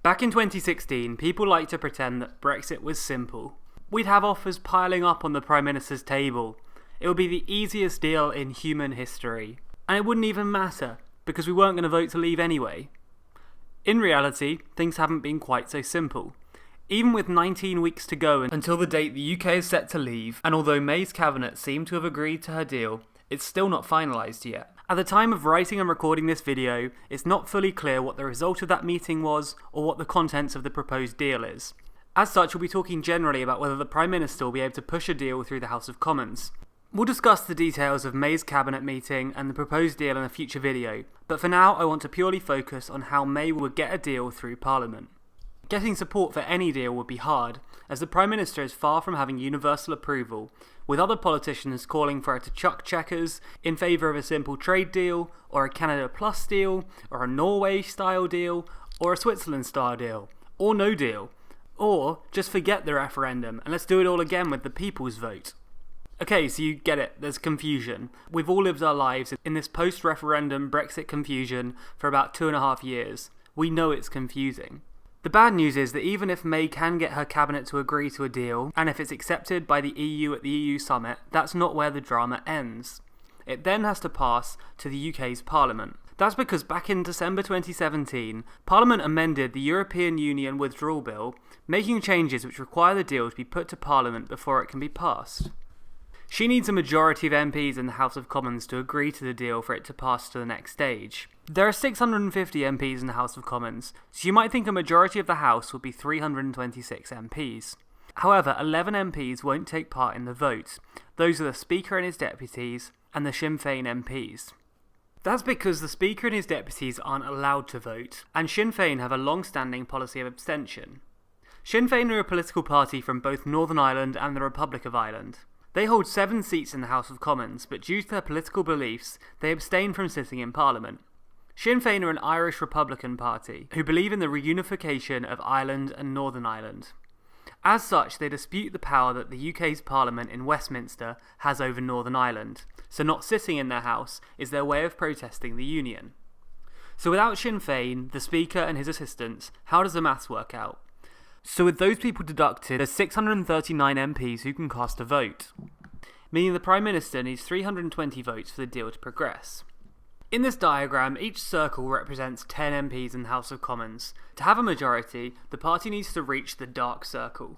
Back in 2016, people liked to pretend that Brexit was simple. We'd have offers piling up on the Prime Minister's table. It would be the easiest deal in human history. And it wouldn't even matter, because we weren't going to vote to leave anyway. In reality, things haven't been quite so simple. Even with 19 weeks to go until the date the UK is set to leave, and although May's cabinet seemed to have agreed to her deal, it's still not finalised yet. At the time of writing and recording this video, it's not fully clear what the result of that meeting was or what the contents of the proposed deal is. As such, we'll be talking generally about whether the Prime Minister will be able to push a deal through the House of Commons. We'll discuss the details of May's cabinet meeting and the proposed deal in a future video, but for now I want to purely focus on how May would get a deal through Parliament. Getting support for any deal would be hard, as the Prime Minister is far from having universal approval, with other politicians calling for her to chuck checkers in favour of a simple trade deal, or a Canada Plus deal, or a Norway-style deal, or a Switzerland-style deal, or no deal, or just forget the referendum and let's do it all again with the people's vote. Okay, so you get it, there's confusion. We've all lived our lives in this post-referendum Brexit confusion for about 2.5 years. We know it's confusing. The bad news is that even if May can get her cabinet to agree to a deal, and if it's accepted by the EU at the EU summit, that's not where the drama ends. It then has to pass to the UK's Parliament. That's because back in December 2017, Parliament amended the European Union Withdrawal Bill, making changes which require the deal to be put to Parliament before it can be passed. She needs a majority of MPs in the House of Commons to agree to the deal for it to pass to the next stage. There are 650 MPs in the House of Commons, so you might think a majority of the House would be 326 MPs. However, 11 MPs won't take part in the vote. Those are the Speaker and his deputies, and the Sinn Féin MPs. That's because the Speaker and his deputies aren't allowed to vote, and Sinn Féin have a long-standing policy of abstention. Sinn Féin are a political party from both Northern Ireland and the Republic of Ireland. They hold 7 seats in the House of Commons, but due to their political beliefs, they abstain from sitting in Parliament. Sinn Féin are an Irish Republican party, who believe in the reunification of Ireland and Northern Ireland. As such, they dispute the power that the UK's Parliament in Westminster has over Northern Ireland, so not sitting in their house is their way of protesting the union. So without Sinn Féin, the Speaker and his assistants, how does the maths work out? So with those people deducted, there's 639 MPs who can cast a vote, meaning the Prime Minister needs 320 votes for the deal to progress. In this diagram, each circle represents 10 MPs in the House of Commons. To have a majority, the party needs to reach the dark circle.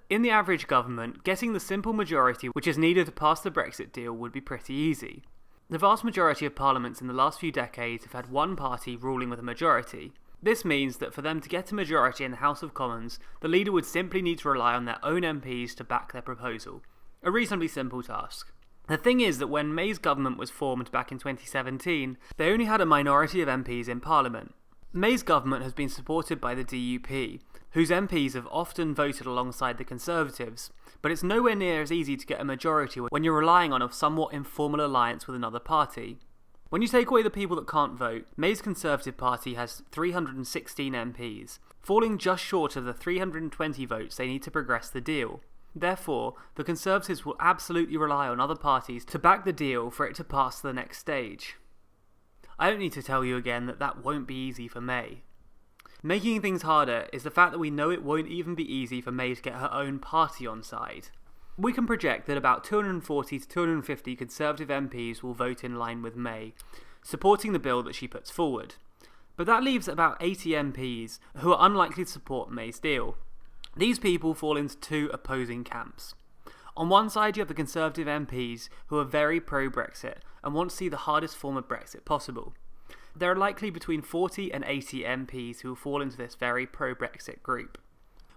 In the average government, getting the simple majority which is needed to pass the Brexit deal would be pretty easy. The vast majority of parliaments in the last few decades have had one party ruling with a majority. This means that for them to get a majority in the House of Commons, the leader would simply need to rely on their own MPs to back their proposal. A reasonably simple task. The thing is that when May's government was formed back in 2017, they only had a minority of MPs in Parliament. May's government has been supported by the DUP, whose MPs have often voted alongside the Conservatives, but it's nowhere near as easy to get a majority when you're relying on a somewhat informal alliance with another party. When you take away the people that can't vote, May's Conservative Party has 316 MPs, falling just short of the 320 votes they need to progress the deal. Therefore, the Conservatives will absolutely rely on other parties to back the deal for it to pass to the next stage. I don't need to tell you again that that won't be easy for May. Making things harder is the fact that we know it won't even be easy for May to get her own party on side. We can project that about 240 to 250 Conservative MPs will vote in line with May, supporting the bill that she puts forward. But that leaves about 80 MPs who are unlikely to support May's deal. These people fall into two opposing camps. On one side you have the Conservative MPs who are very pro-Brexit and want to see the hardest form of Brexit possible. There are likely between 40 and 80 MPs who will fall into this very pro-Brexit group.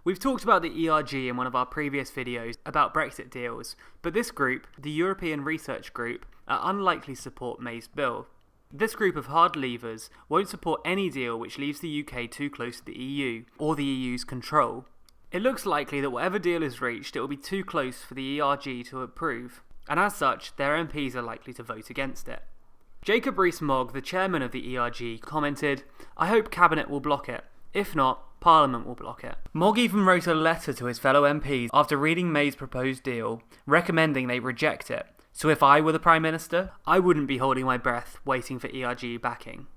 We've talked about the ERG in one of our previous videos about Brexit deals, but this group, the European Research Group, are unlikely to support May's bill. This group of hard levers won't support any deal which leaves the UK too close to the EU, or the EU's control. It looks likely that whatever deal is reached, it will be too close for the ERG to approve, and as such, their MPs are likely to vote against it. Jacob Rees-Mogg, the chairman of the ERG, commented, "I hope Cabinet will block it. If not, Parliament will block it." Mogg even wrote a letter to his fellow MPs after reading May's proposed deal, recommending they reject it. So if I were the Prime Minister, I wouldn't be holding my breath waiting for ERG backing.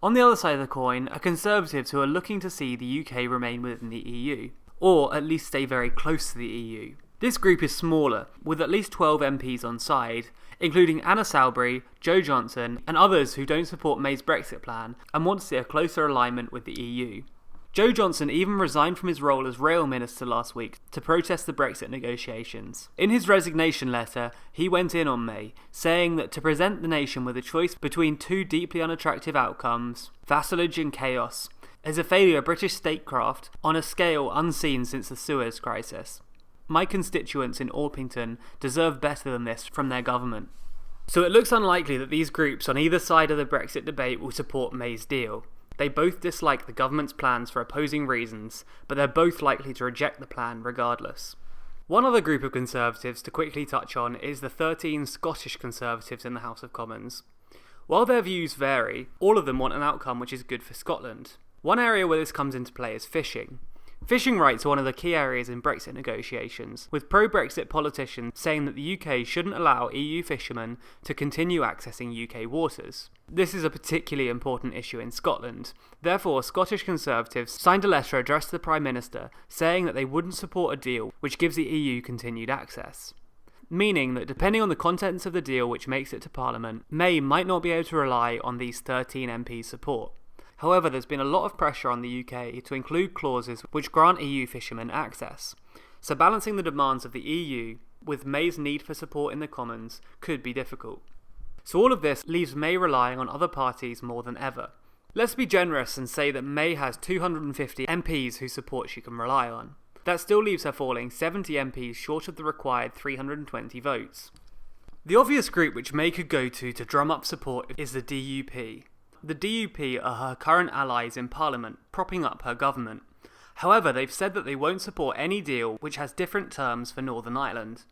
On the other side of the coin are Conservatives who are looking to see the UK remain within the EU, or at least stay very close to the EU. This group is smaller, with at least 12 MPs on side, including Anna Soubry, Jo Johnson, and others who don't support May's Brexit plan and want to see a closer alignment with the EU. Jo Johnson even resigned from his role as Rail Minister last week to protest the Brexit negotiations. In his resignation letter, he went in on May, saying that to present the nation with a choice between two deeply unattractive outcomes, vassalage and chaos, is a failure of British statecraft on a scale unseen since the Suez Crisis. My constituents in Orpington deserve better than this from their government. So it looks unlikely that these groups on either side of the Brexit debate will support May's deal. They both dislike the government's plans for opposing reasons, but they're both likely to reject the plan regardless. One other group of Conservatives to quickly touch on is the 13 Scottish Conservatives in the House of Commons. While their views vary, all of them want an outcome which is good for Scotland. One area where this comes into play is fishing. Fishing rights are one of the key areas in Brexit negotiations, with pro-Brexit politicians saying that the UK shouldn't allow EU fishermen to continue accessing UK waters. This is a particularly important issue in Scotland. Therefore, Scottish Conservatives signed a letter addressed to the Prime Minister saying that they wouldn't support a deal which gives the EU continued access. Meaning that depending on the contents of the deal which makes it to Parliament, May might not be able to rely on these 13 MPs' support. However, there's been a lot of pressure on the UK to include clauses which grant EU fishermen access. So balancing the demands of the EU with May's need for support in the Commons could be difficult. So all of this leaves May relying on other parties more than ever. Let's be generous and say that May has 250 MPs whose support she can rely on. That still leaves her falling 70 MPs short of the required 320 votes. The obvious group which May could go to drum up support is the DUP. The DUP are her current allies in Parliament, propping up her government. However, they've said that they won't support any deal which has different terms for Northern Ireland.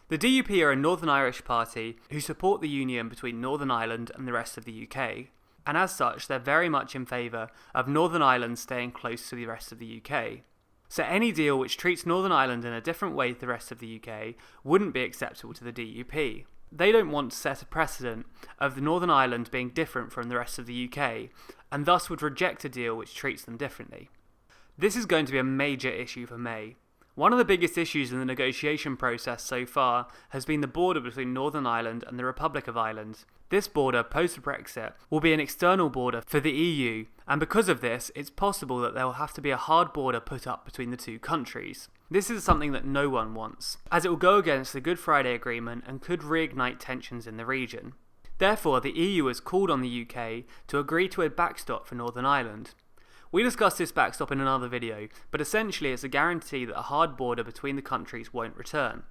The DUP are a Northern Irish party who support the union between Northern Ireland and the rest of the UK, and as such they're very much in favour of Northern Ireland staying close to the rest of the UK. So any deal which treats Northern Ireland in a different way to the rest of the UK wouldn't be acceptable to the DUP. They don't want to set a precedent of the Northern Ireland being different from the rest of the UK, and thus would reject a deal which treats them differently. This is going to be a major issue for May. One of the biggest issues in the negotiation process so far has been the border between Northern Ireland and the Republic of Ireland. This border, post-Brexit, will be an external border for the EU, and because of this, it's possible that there will have to be a hard border put up between the two countries. This is something that no one wants, as it will go against the Good Friday Agreement and could reignite tensions in the region. Therefore, the EU has called on the UK to agree to a backstop for Northern Ireland. We discussed this backstop in another video, but essentially it's a guarantee that a hard border between the countries won't return.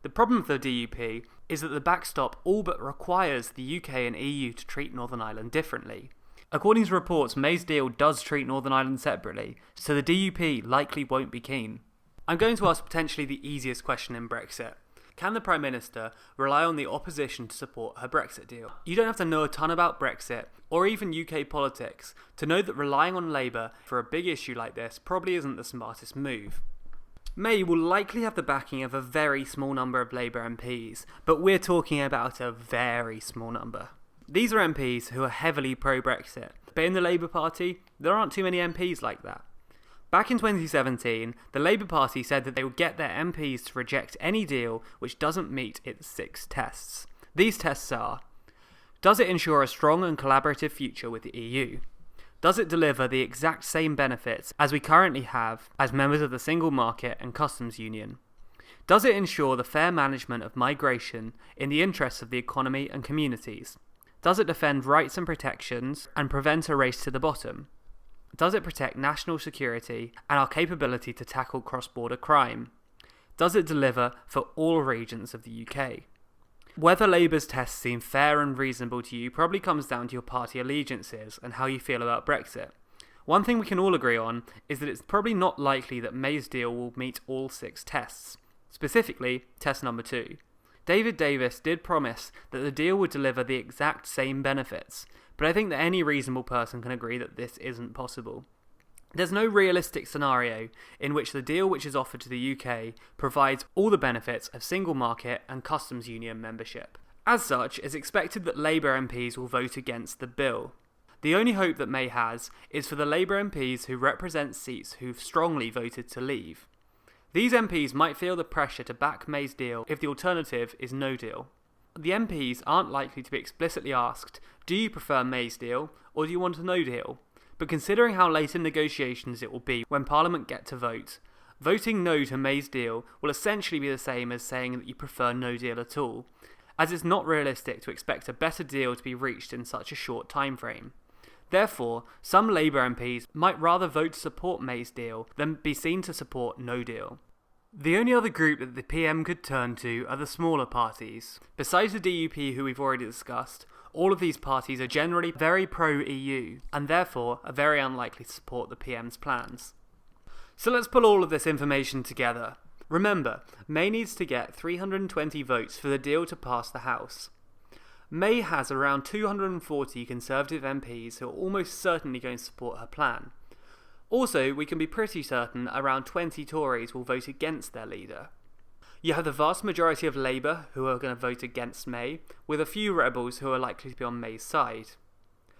The problem for the DUP is that the backstop all but requires the UK and EU to treat Northern Ireland differently. According to reports, May's deal does treat Northern Ireland separately, so the DUP likely won't be keen. I'm going to ask potentially the easiest question in Brexit. Can the Prime Minister rely on the opposition to support her Brexit deal? You don't have to know a ton about Brexit, or even UK politics, to know that relying on Labour for a big issue like this probably isn't the smartest move. May will likely have the backing of a very small number of Labour MPs, but we're talking about a very small number. These are MPs who are heavily pro-Brexit, but in the Labour Party, there aren't too many MPs like that. Back in 2017, the Labour Party said that they would get their MPs to reject any deal which doesn't meet its 6 tests. These tests are: does it ensure a strong and collaborative future with the EU? Does it deliver the exact same benefits as we currently have as members of the Single Market and Customs Union? Does it ensure the fair management of migration in the interests of the economy and communities? Does it defend rights and protections and prevent a race to the bottom? Does it protect national security and our capability to tackle cross-border crime? Does it deliver for all regions of the UK? Whether Labour's tests seem fair and reasonable to you probably comes down to your party allegiances and how you feel about Brexit. One thing we can all agree on is that it's probably not likely that May's deal will meet all 6 tests. Specifically, test number 2. David Davis did promise that the deal would deliver the exact same benefits, but I think that any reasonable person can agree that this isn't possible. There's no realistic scenario in which the deal which is offered to the UK provides all the benefits of single market and customs union membership. As such, it's expected that Labour MPs will vote against the bill. The only hope that May has is for the Labour MPs who represent seats who've strongly voted to leave. These MPs might feel the pressure to back May's deal if the alternative is no deal. The MPs aren't likely to be explicitly asked, do you prefer May's deal or do you want a no deal? But considering how late in negotiations it will be when Parliament get to vote, voting no to May's deal will essentially be the same as saying that you prefer no deal at all, as it's not realistic to expect a better deal to be reached in such a short time frame. Therefore, some Labour MPs might rather vote to support May's deal than be seen to support no deal. The only other group that the PM could turn to are the smaller parties. Besides the DUP, who we've already discussed, all of these parties are generally very pro-EU, and therefore are very unlikely to support the PM's plans. So let's pull all of this information together. Remember, May needs to get 320 votes for the deal to pass the House. May has around 240 Conservative MPs who are almost certainly going to support her plan. Also, we can be pretty certain around 20 Tories will vote against their leader. You have the vast majority of Labour who are going to vote against May, with a few rebels who are likely to be on May's side.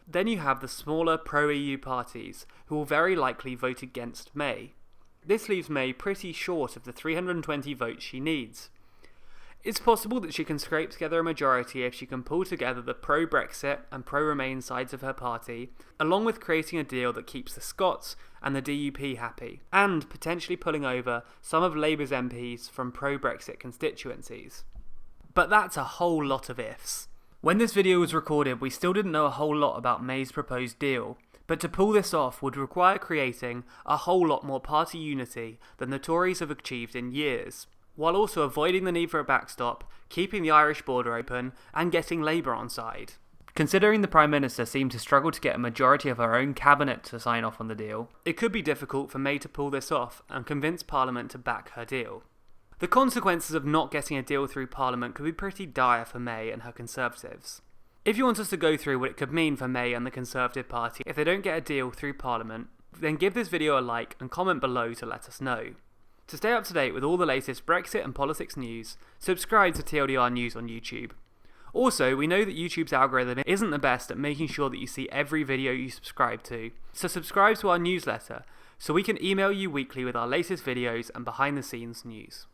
Then you have the smaller pro-EU parties who will very likely vote against May. This leaves May pretty short of the 320 votes she needs. It's possible that she can scrape together a majority if she can pull together the pro-Brexit and pro-Remain sides of her party, along with creating a deal that keeps the Scots and the DUP happy, and potentially pulling over some of Labour's MPs from pro-Brexit constituencies. But that's a whole lot of ifs. When this video was recorded, we still didn't know a whole lot about May's proposed deal, but to pull this off would require creating a whole lot more party unity than the Tories have achieved in years, while also avoiding the need for a backstop, keeping the Irish border open, and getting Labour on side. Considering the Prime Minister seemed to struggle to get a majority of her own cabinet to sign off on the deal, it could be difficult for May to pull this off and convince Parliament to back her deal. The consequences of not getting a deal through Parliament could be pretty dire for May and her Conservatives. If you want us to go through what it could mean for May and the Conservative Party if they don't get a deal through Parliament, then give this video a like and comment below to let us know. To stay up to date with all the latest Brexit and politics news, subscribe to TLDR News on YouTube. Also, we know that YouTube's algorithm isn't the best at making sure that you see every video you subscribe to, so subscribe to our newsletter so we can email you weekly with our latest videos and behind the scenes news.